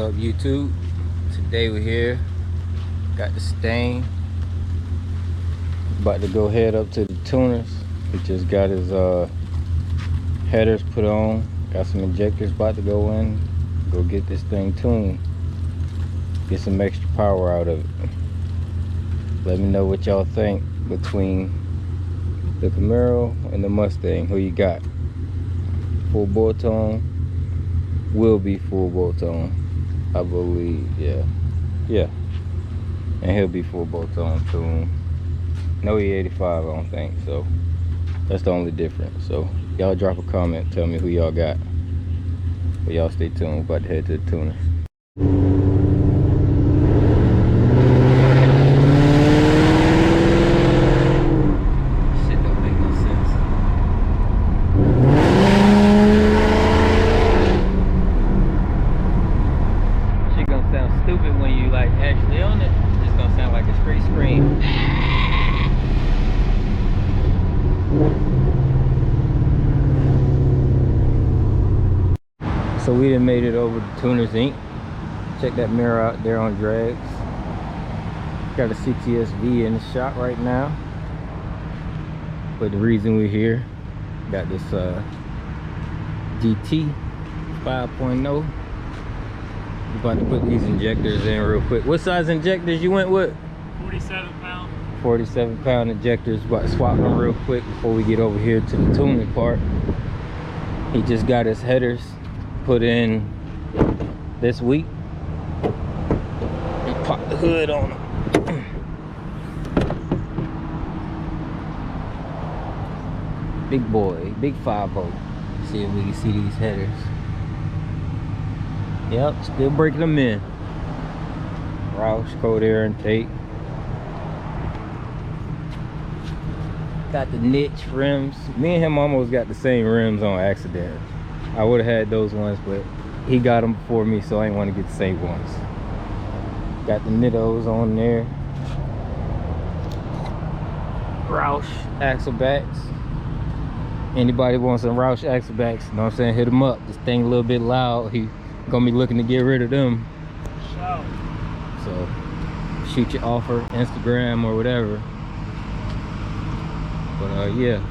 up, YouTube? Today we're here. Got the stain. About to go head up to the tuners. He just got his headers put on. Got some injectors about to go in. Go get this thing tuned. Get some extra power out of it. Let me know what y'all think between the Camaro and the Mustang. Who you got? Full bolt-on. Will be full bolt-on, I believe. Yeah, and he'll be full bolt-on soon. No E85, I don't think so. That's the only difference. So y'all drop a comment, tell me who y'all got, but y'all stay tuned. We're about to head to the tuners. Stupid when you like actually on it. It's gonna sound like a straight scream. So we done made it over to Tuners Inc. Check that mirror out there on drags. Got a CTSV in the shop right now. But the reason we're here, got this GT 5.0. We're about to put these injectors in real quick. What size injectors you went with? 47 pound. 47 pound injectors. About to swap them real quick before we get over here to the tuning part. He just got his headers put in this week. And pop the hood on them. Big boy, big 5.0. See if we can see these headers. Yep, still breaking them in. Roush, cold air intake. Got the niche rims. Me and him almost got the same rims on accident. I would have had those ones, but he got them before me, so I didn't want to get the same ones. Got the Nittos on there. Roush axle backs. Anybody wants some Roush axle backs, you know what I'm saying? Hit them up. This thing a little bit loud. He gonna be looking to get rid of them. So shoot your offer, Instagram or whatever. But yeah,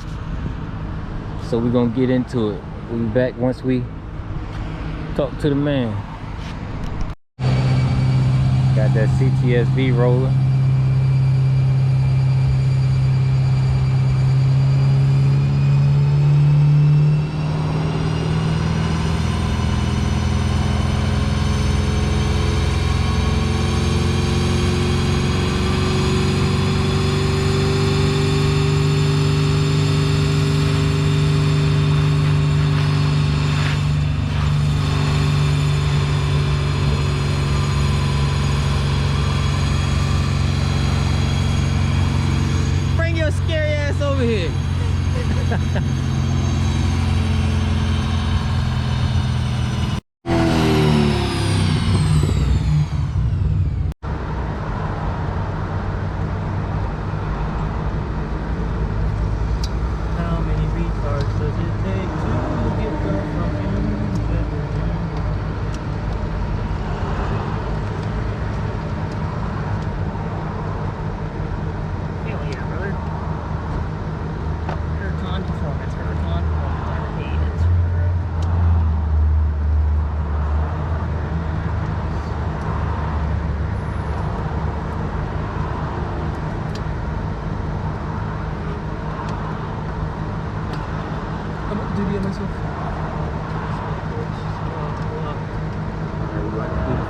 so we're gonna get into it. We'll be back once we talk to the man. Got that CTSV rolling. Scary ass over here. How many retards does it take to get the fucking hell yeah, brother. Huracan performance, Huracan cadence. I'm gonna do the myself.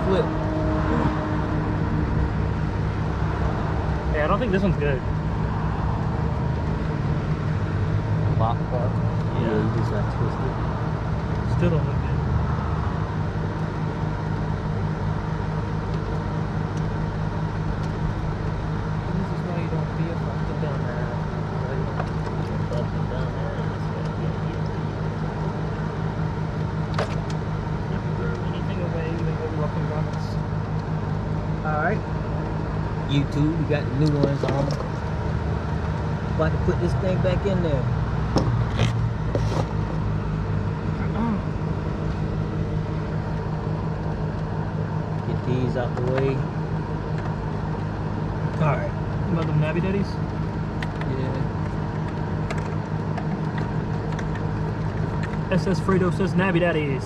Flip. Yeah, I don't think this one's good. Lock part. Yeah, you just like twist it. Still don't look good. This is why you don't be a fucking dumbass. Why you don't be a fucking dumbass. If you throw anything away, then go rough and runs. Alright. YouTube, we got the new ones on. About to put this thing back in there. out the way. Alright. You want them Nabby Daddies? Yeah. SS Fredo says Nabby Daddies.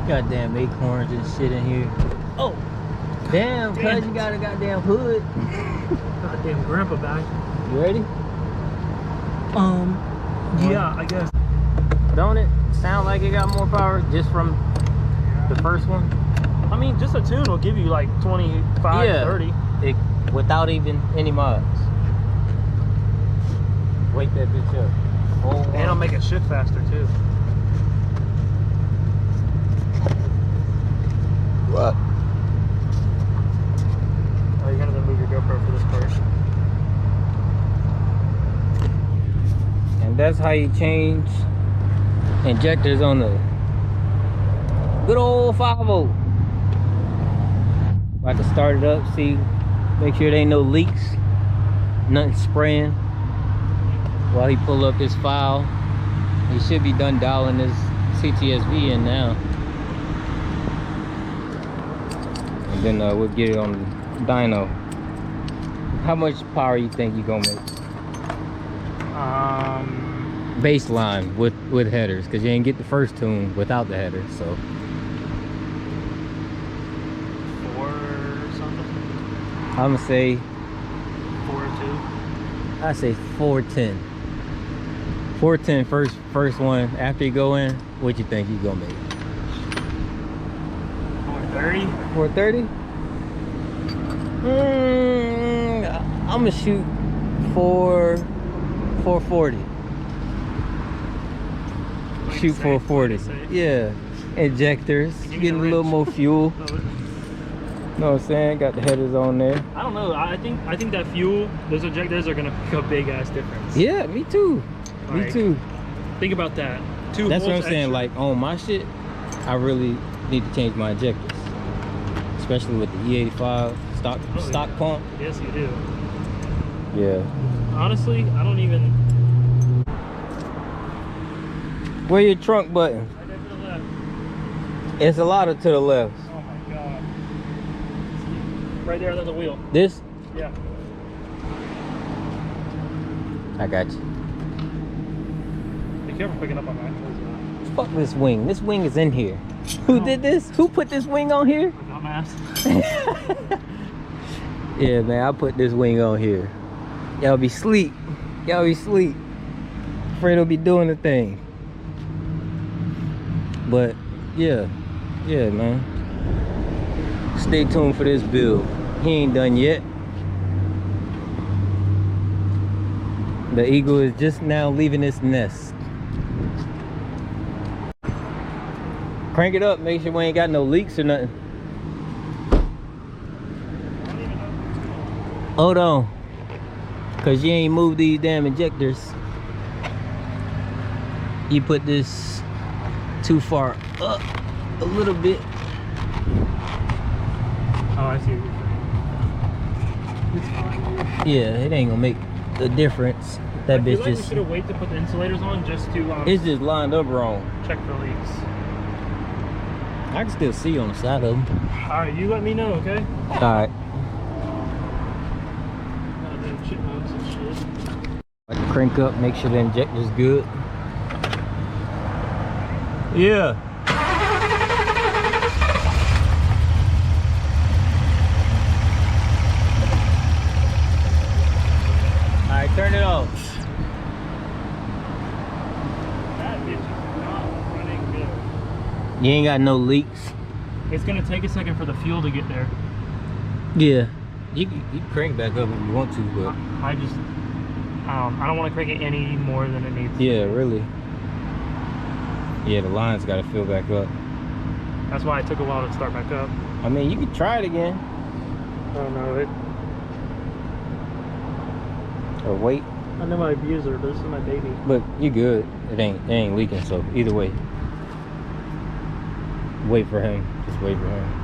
Goddamn acorns and shit in here. Oh! Damn, Damn. cuz you got a goddamn hood. Goddamn grandpa bag. You ready? Yeah, I guess. Don't it sound like it got more power just from the first one? I mean, just a tune will give you like 25, Yeah. 30. It, without even any mods. Wake that bitch up. Oh, And it'll make it shift faster too. what? Oh, you're gonna move your GoPro for this part. And that's how you change injectors on the good old 5.0. About to start it up, see, make sure there ain't no leaks, nothing spraying. While he pull up his file, he should be done dialing his CTSV in now. And then we'll get it on Dyno. How much power you think you gonna make? Baseline with headers, because you ain't get the first tune without the headers, so 4 something? I'm gonna say 4.2. I say 410. 410 first one. After you go in, what you think you gonna make? 4.30. 430? I'm gonna shoot 440. Shoot Safe, 440. safe. Yeah. Injectors. Give me Getting the a little wrench. more fuel. No, Know what I'm saying? Got the headers on there. I don't know. I think that fuel, those injectors are gonna make a big ass difference. Yeah, me too. Me Like, too. Think about that. 2 That's what I'm volts saying. extra. Like on my shit, I really need to change my injectors, especially with the E85 stock yeah. pump. Yes, you do. Yeah. Honestly, I don't even. Where your trunk button? Right there to the left. It's a lot of to the left. Oh my god. Right there under the wheel. This? Yeah. I got you. Be careful picking up on that. Fuck this wing. This wing is in here. Who did this? Who put this wing on here? Dumbass. Yeah, man, I put this wing on here. Y'all be sleep. Y'all be sleep. Fredo be doing the thing. But yeah, man. Stay tuned for this build. He ain't done yet. The eagle is just now leaving its nest. Crank it up, make sure we ain't got no leaks or nothing. Hold on, cause you ain't moved these damn injectors. You put this too far up a little bit. Oh, I see what you're saying. It's fine. Yeah, it ain't gonna make a difference. That I feel bitch like we just, should have waited to put the insulators on just to it's just lined up wrong. check for leaks. I can still see on the side of them. Alright, you let me know, okay? All right. Goddamn chipmunks and shit. Like to crank up, make sure the injector's good. Yeah. All right, turn it off. That bitch is not running good. You ain't got no leaks. It's gonna take a second for the fuel to get there. Yeah. You can crank back up if you want to, but I don't want to crank it any more than it needs. yeah, really. Yeah, the line's got to fill back up. That's why it took a while to start back up. I mean, you could try it again. I don't know it. Or wait, I know my abuser, but this is my baby. but you good. It ain't leaking, so either way. Wait for him. Just wait for him.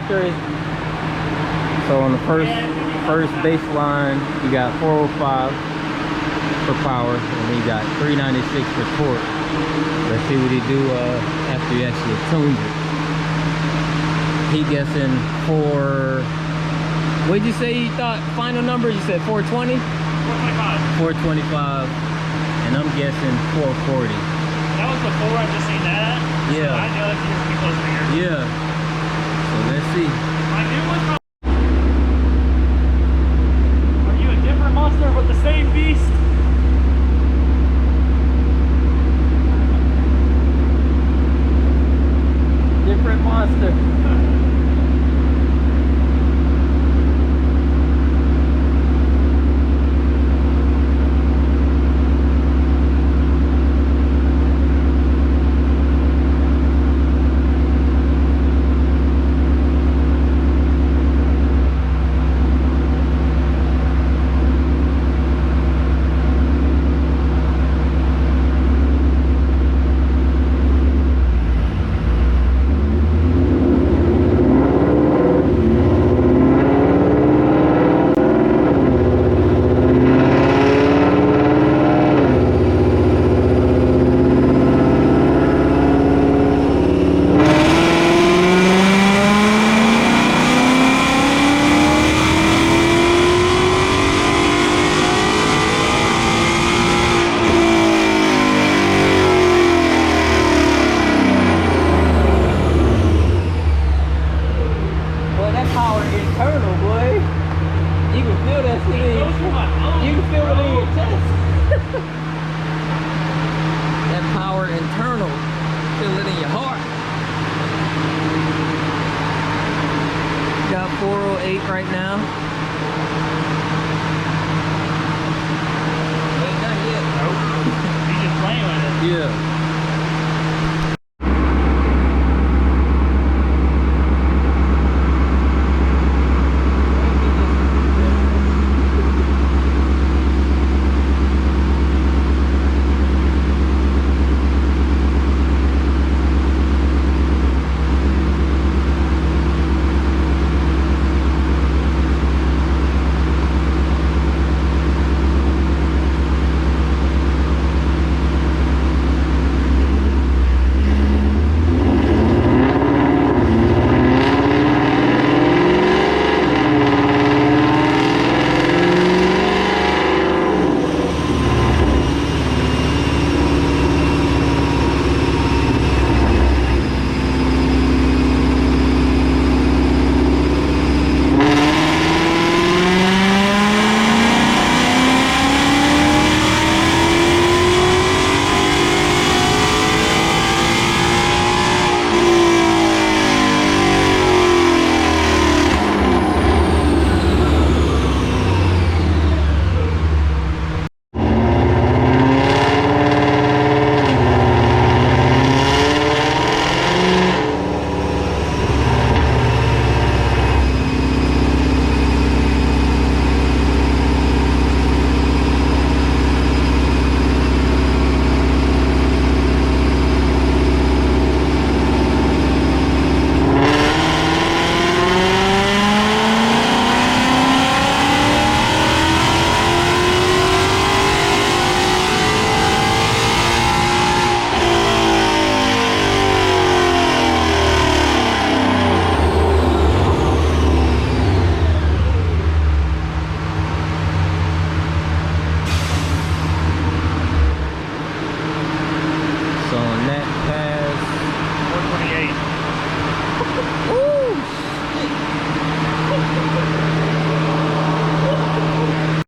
injectors. So on the first baseline, you got 405 for power, and then you got 396 for torque. Let's see what he do after you actually tuned it. He guessing for, what'd you say you thought final number? You said 420? 425. 425, and I'm guessing 440. That was before I just seen that. Yeah. So I know if you're pretty close to here. Yeah. So let's see. My new one. Are you a different monster with the same beast? Different monster. Right now. Ain't done yet. Nope. He's just playing with it. Yeah.